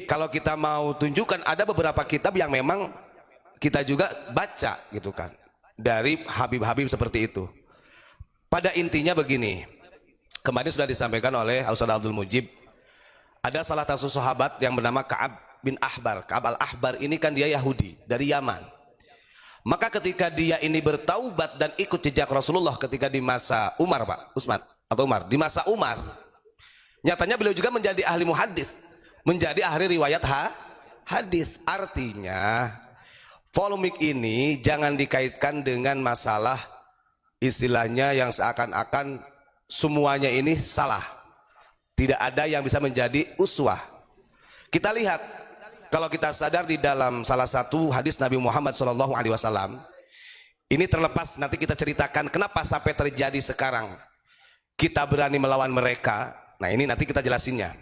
kalau kita mau tunjukkan ada beberapa kitab yang memang kita juga baca gitu kan, dari Habib-Habib seperti itu. Pada intinya begini, kemarin sudah disampaikan oleh Ustaz Abdul Mujib, ada salah satu sahabat yang bernama Ka'ab bin Ahbar. Ka'ab al-Ahbar ini kan dia Yahudi dari Yaman. Maka ketika dia ini bertaubat dan ikut jejak Rasulullah ketika di masa Umar, Pak Utsman atau Umar, di masa Umar, nyatanya beliau juga menjadi ahli muhadis, menjadi ahli riwayat hadis. Artinya polemik ini jangan dikaitkan dengan masalah istilahnya yang seakan-akan semuanya ini salah. Tidak ada yang bisa menjadi uswah. Kita lihat, kalau kita sadar di dalam salah satu hadis Nabi Muhammad SAW, ini terlepas nanti kita ceritakan kenapa sampai terjadi sekarang kita berani melawan mereka. Nah ini nanti kita jelasinnya.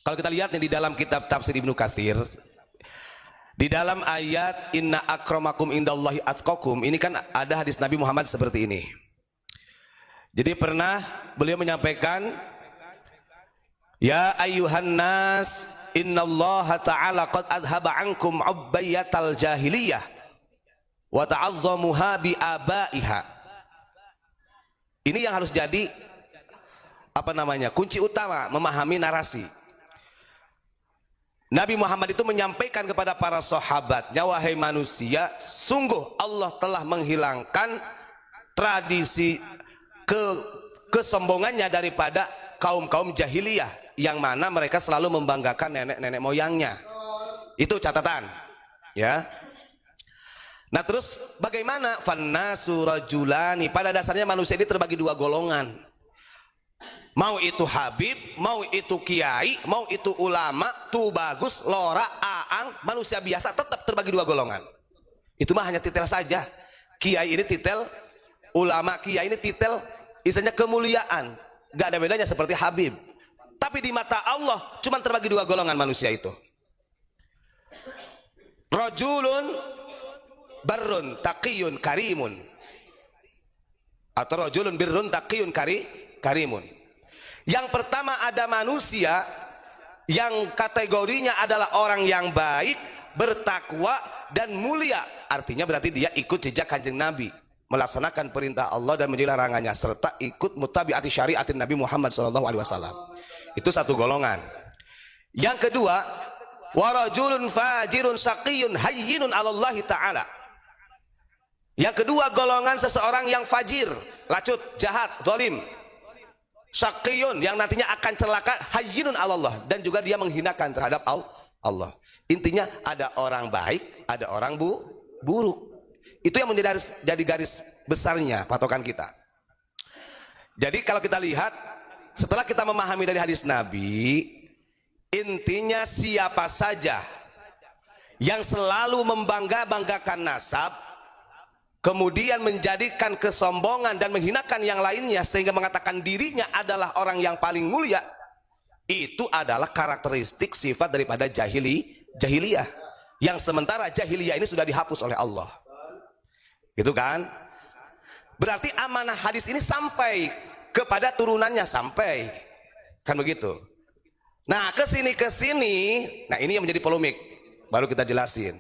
Kalau kita lihat di dalam kitab tafsir Ibnu Katsir, di dalam ayat inna akramakum indallahi atqakum, ini kan ada hadis Nabi Muhammad seperti ini. Jadi pernah beliau menyampaikan, ya ayyuhan nas innallaha ta'ala qad adhaba ankum ubbayyatal jahiliyah wa ta'azzamuha bi abaiha. Ini yang harus jadi kunci utama memahami narasi. Nabi Muhammad itu menyampaikan kepada para sahabatnya, wahai manusia, sungguh Allah telah menghilangkan tradisi kesombongannya daripada kaum-kaum jahiliyah yang mana mereka selalu membanggakan nenek-nenek moyangnya. Itu catatan, ya. Nah terus bagaimana? Fannasu rajulani, pada dasarnya manusia ini terbagi dua golongan. Mau itu habib, mau itu kiai, mau itu ulama, tuh bagus, lora, aang, manusia biasa tetap terbagi dua golongan. Itu mah hanya titel saja. Kiai ini titel, ulama kiai ini titel, istilahnya kemuliaan. Gak ada bedanya seperti habib. Tapi di mata Allah cuma terbagi dua golongan manusia itu. Rajulun barrun taqiyun karimun, atau rajulun birrun taqiyun karimun. Yang pertama ada manusia yang kategorinya adalah orang yang baik, bertakwa dan mulia. Artinya berarti dia ikut jejak Kanjeng Nabi, melaksanakan perintah Allah dan menjauhi larangannya, serta ikut mutabiati syariatin Nabi Muhammad SAW. Itu satu golongan. Yang kedua, warajulun fajirun saqiyun hayyinun 'alallahi ta'ala. Yang kedua golongan seseorang yang fajir, lacut, jahat, zalim. Saqiyun yang nantinya akan celaka, hayyinun 'alallah, dan juga dia menghinakan terhadap Allah. Intinya ada orang baik, ada orang buruk. Itu yang jadi garis besarnya patokan kita. Jadi kalau kita lihat, setelah kita memahami dari hadis Nabi, intinya siapa saja yang selalu membanggakan nasab, kemudian menjadikan kesombongan dan menghinakan yang lainnya sehingga mengatakan dirinya adalah orang yang paling mulia, itu adalah karakteristik sifat daripada jahiliyah. Yang sementara jahiliyah ini sudah dihapus oleh Allah. Gitu kan? Berarti amanah hadis ini sampai kepada turunannya, sampai kan begitu. Nah kesini, nah ini yang menjadi polemik, baru kita jelasin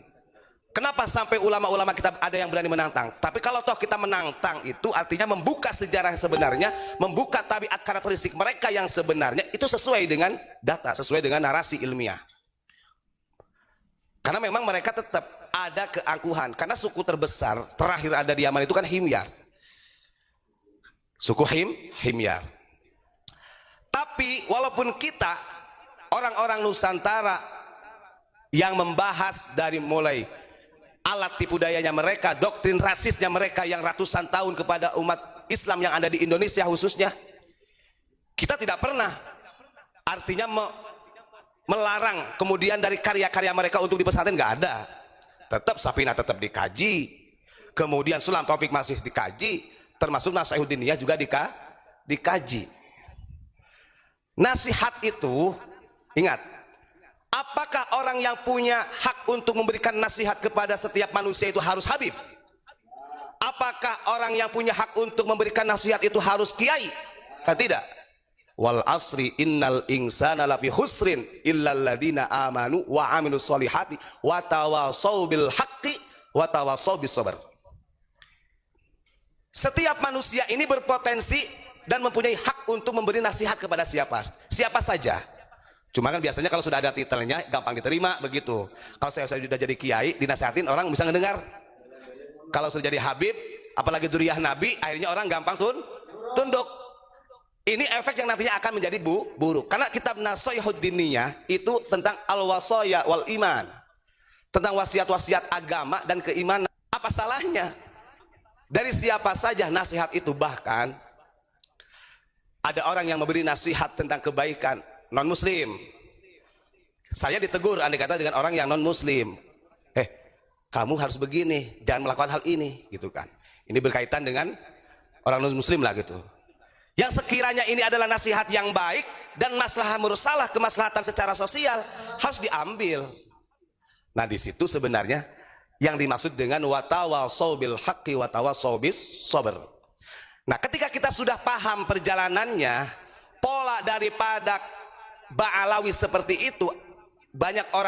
kenapa sampai ulama-ulama kita ada yang berani menantang. Tapi kalau toh kita menantang, itu artinya membuka sejarah sebenarnya, membuka tabiat karakteristik mereka yang sebenarnya, itu sesuai dengan data, sesuai dengan narasi ilmiah. Karena memang mereka tetap ada keangkuhan, karena suku terbesar terakhir ada di Yaman itu kan Himyar, suku Himyar. Tapi walaupun kita orang-orang Nusantara yang membahas dari mulai alat tipu dayanya mereka, doktrin rasisnya mereka yang ratusan tahun kepada umat Islam yang ada di Indonesia khususnya, kita tidak pernah artinya melarang kemudian dari karya-karya mereka untuk di pesantren, nggak ada. Tetap Safinah tetap dikaji, kemudian Sulam Taufik masih dikaji, termasuk Nasihuddiniyah juga dikaji. Nasihat itu, ingat, apakah orang yang punya hak untuk memberikan nasihat kepada setiap manusia itu harus habib? Apakah orang yang punya hak untuk memberikan nasihat itu harus kiai? Kan tidak. Wal asri innal insana lafi khusrin illal ladzina amanu wa amilus solihati wa tawasau bil haqqi wa tawasau bis sabr. Setiap manusia ini berpotensi dan mempunyai hak untuk memberi nasihat kepada siapa saja. Cuma kan biasanya kalau sudah ada titelnya gampang diterima begitu. Kalau saya sudah jadi kiai, dinasihatin orang bisa ngedengar. Kalau sudah jadi habib, apalagi duriyah nabi, akhirnya orang gampang tunduk. Ini efek yang nantinya akan menjadi buruk. Karena kitab Nasoihud Diniyah itu tentang al-wasaya wal iman. Tentang wasiat-wasiat agama dan keimanan. Apa salahnya? Dari siapa saja nasihat itu, bahkan ada orang yang memberi nasihat tentang kebaikan non muslim. Saya ditegur andai kata dengan orang yang non muslim. Kamu harus begini, jangan melakukan hal ini, gitu kan. Ini berkaitan dengan orang non muslim lah gitu. Yang sekiranya ini adalah nasihat yang baik dan maslahah mursalah, kemaslahatan secara sosial, harus diambil. Nah, di situ sebenarnya yang dimaksud dengan watawasau bil haqqi watawasau bis sabr. Nah, ketika kita sudah paham perjalanannya, pola daripada Ba'alawi seperti itu,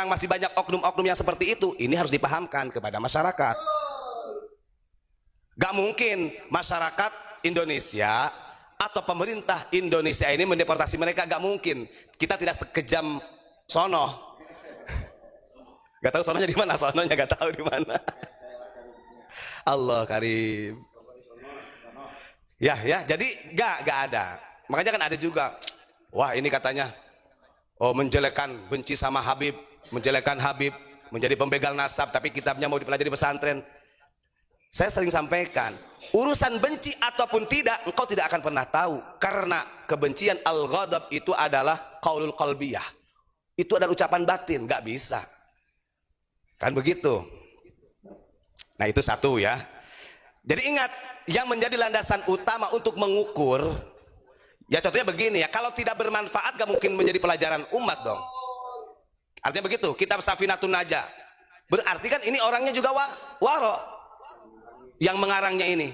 masih banyak oknum-oknum yang seperti itu, ini harus dipahamkan kepada masyarakat. Gak mungkin masyarakat Indonesia atau pemerintah Indonesia ini mendeportasi mereka, gak mungkin. Kita tidak sekejam sono. Gak tahu sononya di mana, sononya gak tahu di mana. Allah karim. Ya, jadi gak ada. Makanya kan ada juga, wah ini katanya, menjelekkan, benci sama Habib, menjelekkan Habib, menjadi pembegal nasab, tapi kitabnya mau dipelajari di pesantren. Saya sering sampaikan, urusan benci ataupun tidak, engkau tidak akan pernah tahu. Karena kebencian al-ghadab itu adalah qaulul qalbiyah. Itu adalah ucapan batin, gak bisa. Kan begitu. Nah, itu satu ya. Jadi ingat, yang menjadi landasan utama untuk mengukur, ya contohnya begini ya, kalau tidak bermanfaat gak mungkin menjadi pelajaran umat dong. Artinya begitu, kitab Safinatun Najah. Berarti kan ini orangnya juga waro. Yang mengarangnya ini.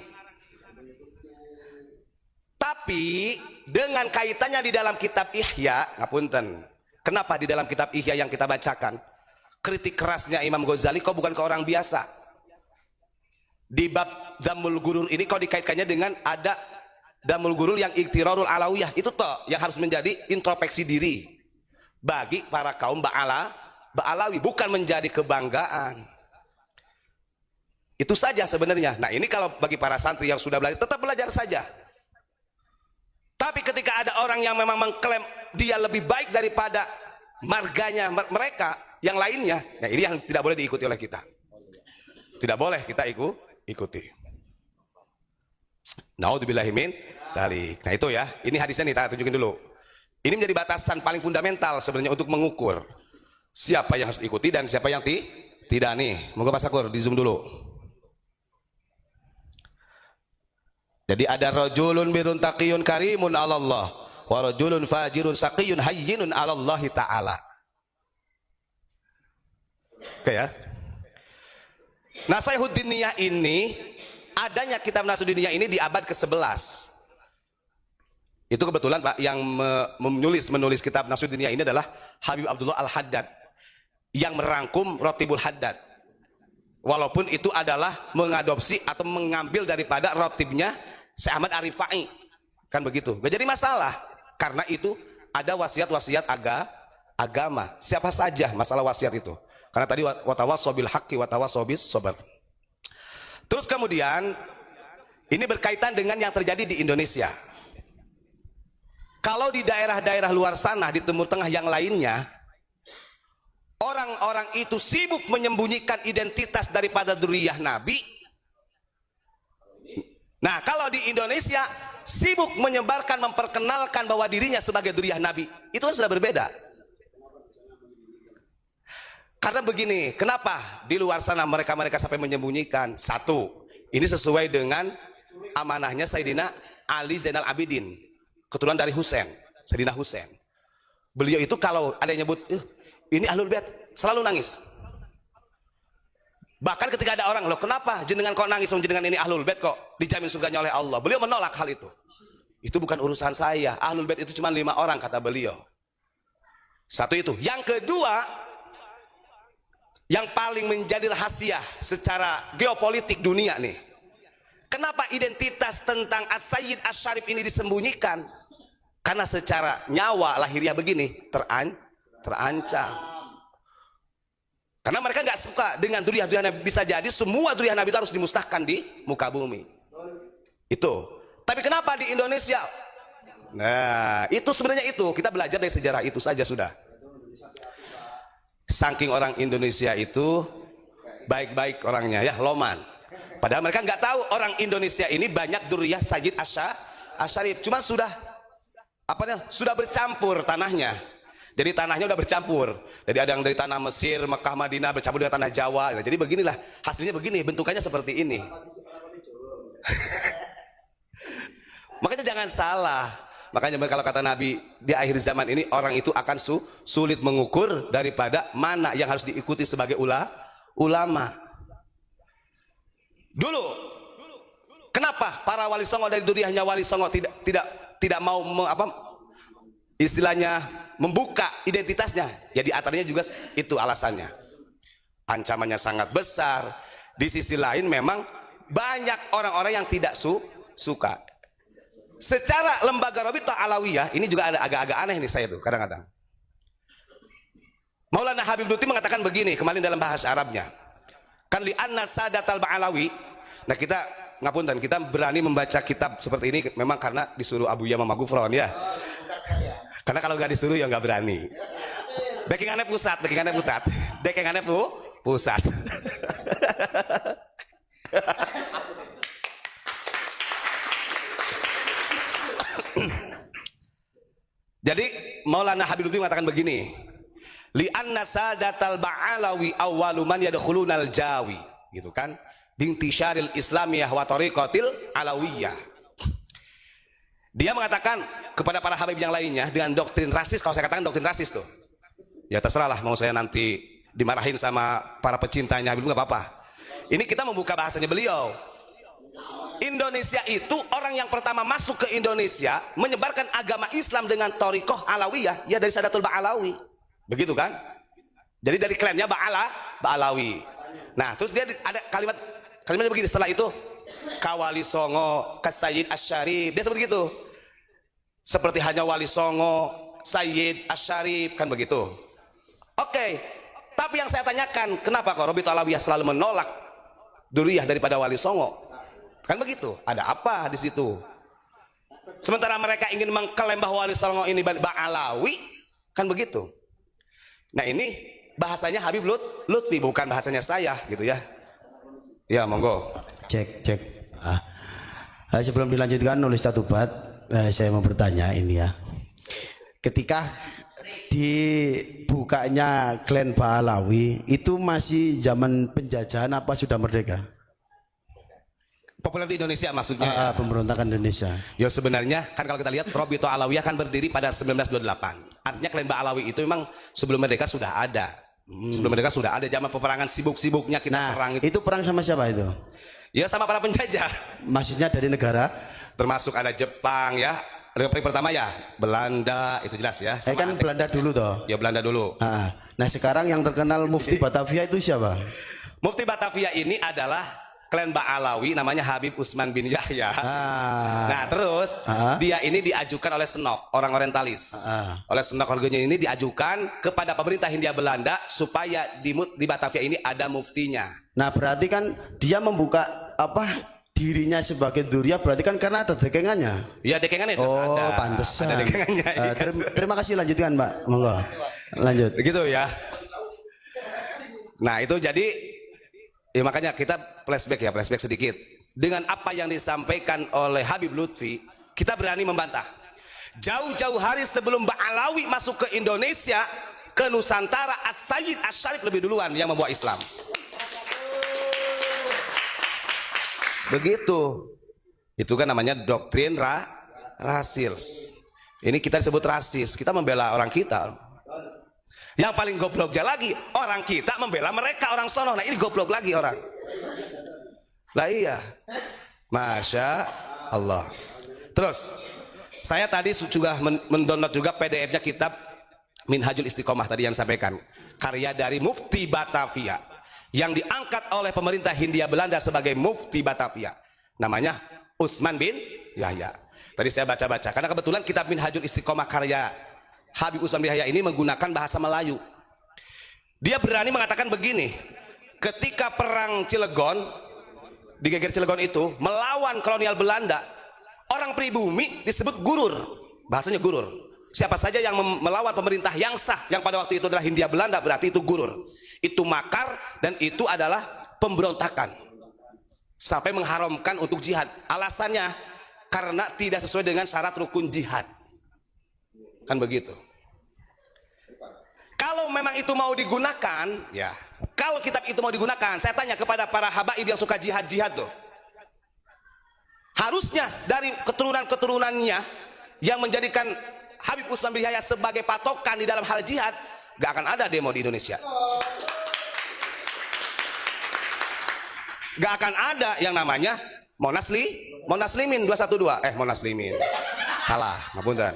Tapi dengan kaitannya di dalam kitab Ihya, ngapunten. Kenapa di dalam kitab Ihya yang kita bacakan, kritik kerasnya Imam Ghazali kok bukan ke orang biasa. Di bab Dhammul Ghurur ini kok dikaitkannya dengan ada Dhammul Ghurur yang iktirarul alawiyah, itu toh yang harus menjadi introspeksi diri bagi para kaum Ba'alawi, bukan menjadi kebanggaan. Itu saja sebenarnya. Nah, ini kalau bagi para santri yang sudah belajar, tetap belajar saja. Tapi ketika ada orang yang memang mengklaim dia lebih baik daripada marganya mereka yang lainnya, nah ini yang tidak boleh diikuti oleh kita. Tidak boleh kita ikuti. Naudzubillahi min dzalik. Nah, itu ya. Ini hadisnya nih, kita tunjukin dulu. Ini menjadi batasan paling fundamental sebenarnya untuk mengukur siapa yang harus ikuti dan siapa yang tidak nih. Moga Pak Sakur di zoom dulu. Jadi ada rajulun birun taqiyun karimun 'ala Allah wa rajulun fajirun saqiyun hayyinun 'ala Allah taala. Oke ya. Nasoihud Diniyah ini, adanya kitab Nasoihud Diniyah ini di abad ke-11. Itu kebetulan Pak yang menulis kitab Nasoihud Diniyah ini adalah Habib Abdullah Al-Haddad yang merangkum Rotibul Haddad. Walaupun itu adalah mengadopsi atau mengambil daripada rotibnya Syekh Ahmad Ar-Rifai, kan begitu. Gak jadi masalah, karena itu ada wasiat-wasiat agama. Siapa saja masalah wasiat itu. Karena tadi watawassaw bil haqqi watawassaw bis sabr. Terus kemudian ini berkaitan dengan yang terjadi di Indonesia. Kalau di daerah-daerah luar sana, di Timur Tengah yang lainnya, orang-orang itu sibuk menyembunyikan identitas daripada dzurriyyah Nabi. Nah, kalau di Indonesia sibuk menyebarkan, memperkenalkan bahwa dirinya sebagai dzurriyyah Nabi, itu kan sudah berbeda. Karena begini, kenapa di luar sana mereka sampai menyembunyikan? Satu, ini sesuai dengan amanahnya Sayyidina Ali Zainal Abidin, keturunan dari Husain, Sayyidina Husain. Beliau itu kalau ada yang nyebut, ini Ahlul Bait, selalu nangis. Bahkan ketika ada orang, loh kenapa jenengan kok nangis, jenengan ini Ahlul Bait kok dijamin surganya oleh Allah, beliau menolak hal itu. Itu bukan urusan saya. Ahlul Bait itu cuma 5 orang kata beliau. Satu itu. Yang kedua, yang paling menjadi rahasia secara geopolitik dunia nih. Kenapa identitas tentang As-Sayyid Asy-Syarif ini disembunyikan? Karena secara nyawa lahiriah begini terancam. Karena mereka nggak suka dengan duriah-duriah Nabi. Bisa jadi semua duriah Nabi itu harus dimusnahkan di muka bumi. Itu. Tapi kenapa di Indonesia? Nah, itu sebenarnya itu. Kita belajar dari sejarah itu saja sudah. Saking orang Indonesia itu baik-baik orangnya ya, loman. Padahal mereka nggak tahu orang Indonesia ini banyak duriah Sayyid Asy-Syarif. Cuma sudah sudah bercampur tanahnya. Jadi tanahnya udah bercampur. Jadi ada yang dari tanah Mesir, Mekah, Madinah bercampur dengan tanah Jawa. Jadi beginilah hasilnya, begini bentukannya seperti ini. Makanya jangan salah. Makanya kalau kata Nabi, di akhir zaman ini orang itu akan sulit mengukur daripada mana yang harus diikuti sebagai ulama. Dulu, kenapa para wali songo dari duriahnya wali songo tidak mau istilahnya membuka identitasnya? Ya di antaranya juga itu alasannya. Ancamannya sangat besar. Di sisi lain memang banyak orang-orang yang tidak suka. Secara lembaga Rabithah Alawiyah ini juga ada agak-agak aneh nih saya tuh kadang-kadang. Maulana Habib Lutfi mengatakan begini, kemarin dalam bahasa Arabnya. Kan li anna sadatal ba'alawi. Nah kita ngapunten, kita berani membaca kitab seperti ini memang karena disuruh Abu Yamam Magufron ya. Karena kalau nggak disuruh ya nggak berani. Backingannya pusat. Backingannya pusat. Jadi Maulana Habib Lutfi mengatakan begini, li anna sadatal ba'alawi awwalu man yadkhulunal jawi, gitu kan, bintisyaril islamiyah wa tariqatil alawiyah. Dia mengatakan kepada para habib yang lainnya dengan doktrin rasis. Kalau saya katakan doktrin rasis tuh ya terserah lah, mau saya nanti dimarahin sama para pecintanya Habib nggak apa-apa. Ini kita membuka bahasanya beliau. Indonesia itu orang yang pertama masuk ke Indonesia menyebarkan agama Islam dengan thariqah alawiyah ya dari Sadatul Ba'alawi, begitu kan? Jadi dari klannya Ba'alawi. Nah terus dia ada kalimatnya begini setelah itu, kawali songo Sayyid Asy-Syarif, dia seperti itu, seperti hanya wali songo Sayyid Asy-Syarif kan begitu. Oke, tapi yang saya tanyakan, kenapa kok Rabithah Alawiyah selalu menolak duriah daripada wali songo? Kan begitu, ada apa di situ? Sementara mereka ingin mengklaim bahwa wali songo ini Ba'alawi, kan begitu. Nah ini bahasanya Habib Lutfi, bukan bahasanya saya gitu ya. Ya monggo. Cek. Sebelum dilanjutkan nulis tatubat, saya mau bertanya ini ya. Ketika dibukanya klan Ba'alawi itu masih zaman penjajahan apa sudah merdeka? Populer di Indonesia maksudnya. Pemberontakan Indonesia. Ya sebenarnya kan kalau kita lihat Rabithah Alawiyah kan berdiri pada 1928. Artinya klan Ba'alawi itu memang sebelum merdeka sudah ada. Sebelum merdeka sudah ada, zaman peperangan sibuk-sibuknya kita perang itu perang sama siapa itu? Ya sama para penjajah. Maksudnya dari negara? Termasuk ada Jepang ya. Republik pertama ya Belanda, itu jelas ya. Kan Belanda dulu toh. Ya Belanda dulu. Nah sekarang yang terkenal Mufti Batavia itu siapa? Mufti Batavia ini adalah klan Ba'alawi, namanya Habib Utsman bin Yahya. Nah terus dia ini diajukan oleh Senok, orang orientalis. Oleh Senok Horgenyo ini diajukan kepada pemerintah Hindia Belanda supaya di Batavia ini ada muftinya. Nah berarti kan dia membuka dirinya sebagai duriah, berarti kan karena ada dekengannya. Ya dekengannya itu ada. Oh pantesan. Ada dekengannya. Terima kasih, lanjutkan Mbak, monggo. Lanjut. Begitu ya. Nah itu jadi ya makanya kita flashback sedikit. Dengan apa yang disampaikan oleh Habib Lutfi, kita berani membantah. Jauh-jauh hari sebelum Ba'alawi masuk ke Indonesia, ke Nusantara, As-Sayyid Asy-Syarif lebih duluan yang membawa Islam. Begitu. Itu kan namanya doktrin rasis. Ini kita disebut rasis, kita membela orang kita. Yang paling gobloknya lagi, orang kita membela mereka, orang sono. Nah ini goblok lagi orang. Lah iya. Masya Allah. Terus, Saya tadi juga mendownload juga PDF-nya kitab Minhajul Istiqomah tadi yang sampaikan, karya dari Mufti Batavia yang diangkat oleh pemerintah Hindia Belanda sebagai Mufti Batavia, namanya Usman bin Yahya. Tadi saya baca-baca karena kebetulan kitab Minhajul Istiqomah karya Habib Usman bin Yahya ini menggunakan bahasa Melayu. Dia berani mengatakan begini, ketika perang Cilegon, di Geger Cilegon itu melawan kolonial Belanda, orang pribumi disebut gurur, bahasanya gurur. Siapa saja yang melawan pemerintah yang sah, yang pada waktu itu adalah Hindia Belanda, berarti itu gurur, itu makar, dan itu adalah pemberontakan, sampai mengharamkan untuk jihad. Alasannya karena tidak sesuai dengan syarat rukun jihad, kan begitu. Kalau memang itu mau digunakan, ya, kalau kitab itu mau digunakan, saya tanya kepada para habaib yang suka jihad-jihad tuh, harusnya dari keturunan-keturunannya yang menjadikan Habib Usman bin Yahya sebagai patokan di dalam hal jihad, gak akan ada demo di Indonesia. Gak akan ada yang namanya Monaslimin 212. Monaslimin. Salah, ngapunten.